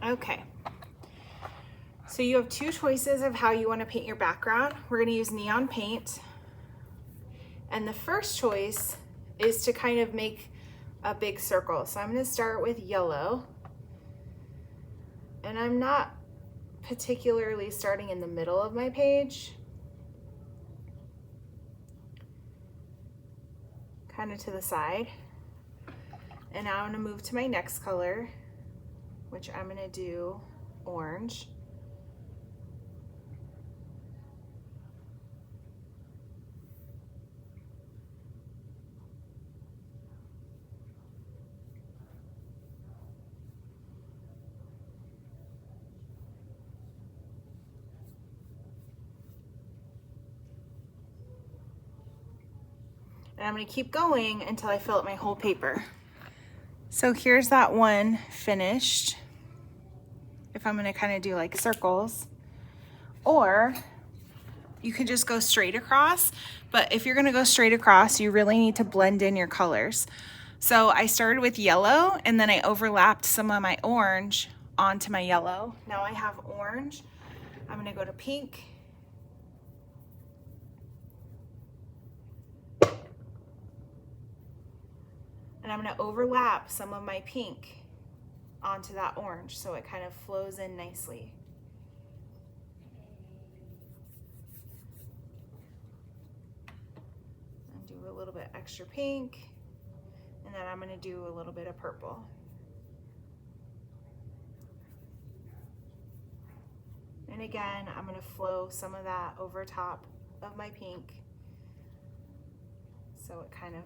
Okay. So you have two choices of how you want to paint your background. We're going to use neon paint. And the first choice is to kind of make a big circle. So I'm going to start with yellow. And I'm not particularly starting in the middle of my page. Kind of to the side. And now I'm going to move to my next color, which I'm going to do orange. And I'm going to keep going until I fill up my whole paper. So here's that one finished. If I'm going to kind of do like circles, or you could just go straight across. But if you're going to go straight across, you really need to blend in your colors. So I started with yellow and then I overlapped some of my orange onto my yellow. Now I have orange. I'm going to go to pink. And I'm going to overlap some of my pink onto that orange so it kind of flows in nicely. And do a little bit extra pink, and then I'm going to do a little bit of purple. And again, I'm going to flow some of that over top of my pink so it kind of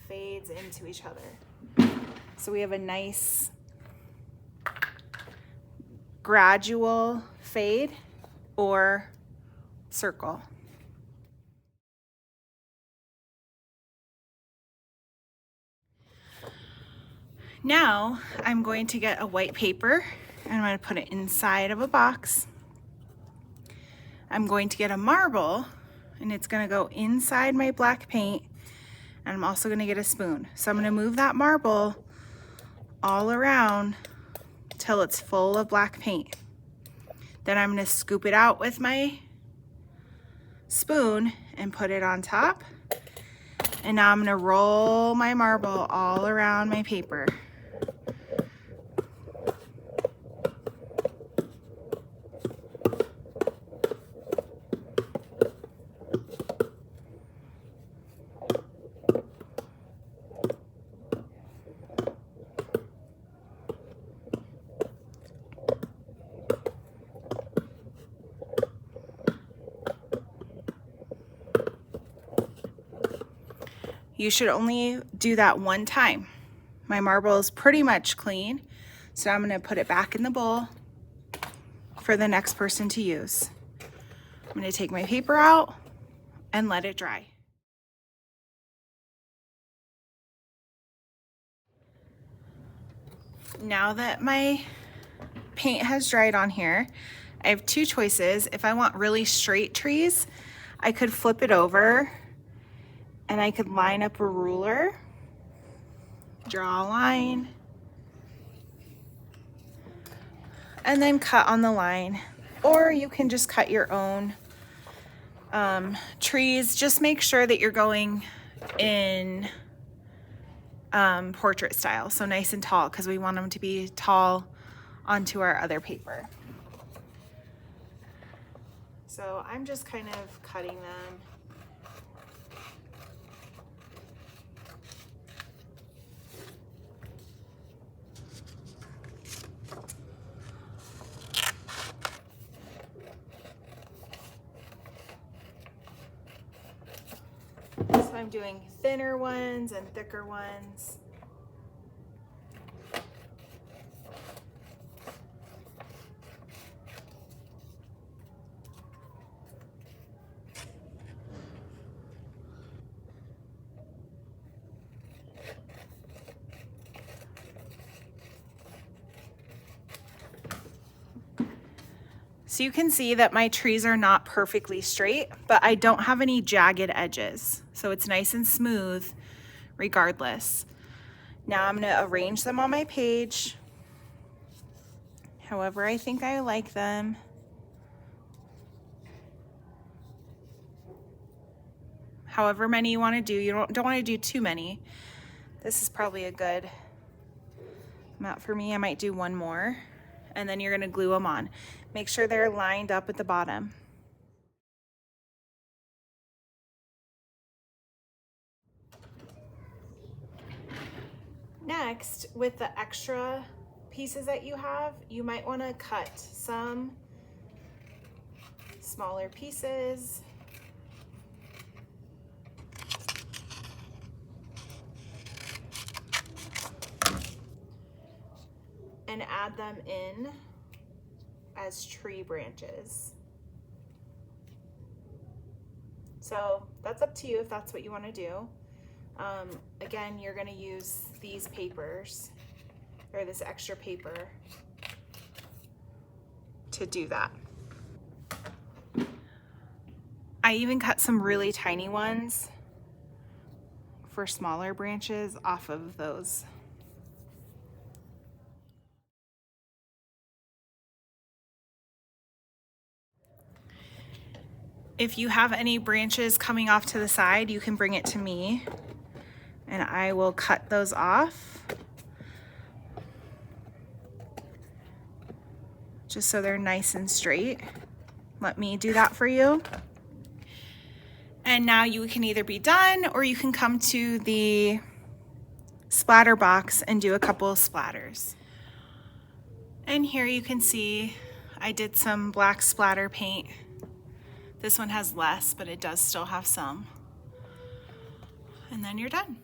fades into each other. So we have a nice gradual fade or circle. Now I'm going to get a white paper and I'm going to put it inside of a box. I'm going to get a marble and it's going to go inside my black paint. And I'm also going to get a spoon. So I'm going to move that marble all around till it's full of black paint. Then I'm going to scoop it out with my spoon and put it on top. And now I'm going to roll my marble all around my paper. You should only do that one time. My marble is pretty much clean, so I'm going to put it back in the bowl for the next person to use. I'm going to take my paper out and let it dry. Now that my paint has dried on here, I have two choices. If I want really straight trees, I could flip it over and I could line up a ruler, draw a line, and then cut on the line. Or you can just cut your own trees. Just make sure that you're going in portrait style, so nice and tall, because we want them to be tall onto our other paper. So I'm just kind of cutting them. So I'm doing thinner ones and thicker ones. So you can see that my trees are not perfectly straight, but I don't have any jagged edges. So it's nice and smooth regardless. Now I'm going to arrange them on my page. however I think I like them. However many you want to do. You don't want to do too many. This is probably a good amount for me. I might do one more, and then you're going to glue them on. Make sure they're lined up at the bottom. Next, with the extra pieces that you have, you might want to cut some smaller pieces. And add them in as tree branches. So that's up to you if that's what you want to do. Again, you're going to use these papers, or this extra paper, to do that. I even cut some really tiny ones for smaller branches off of those. If you have any branches coming off to the side, you can bring it to me and I will cut those off, just so they're nice and straight. Let me do that for you. And now you can either be done or you can come to the splatter box and do a couple of splatters. And here you can see I did some black splatter paint. This one has less, but it does still have some. And then you're done.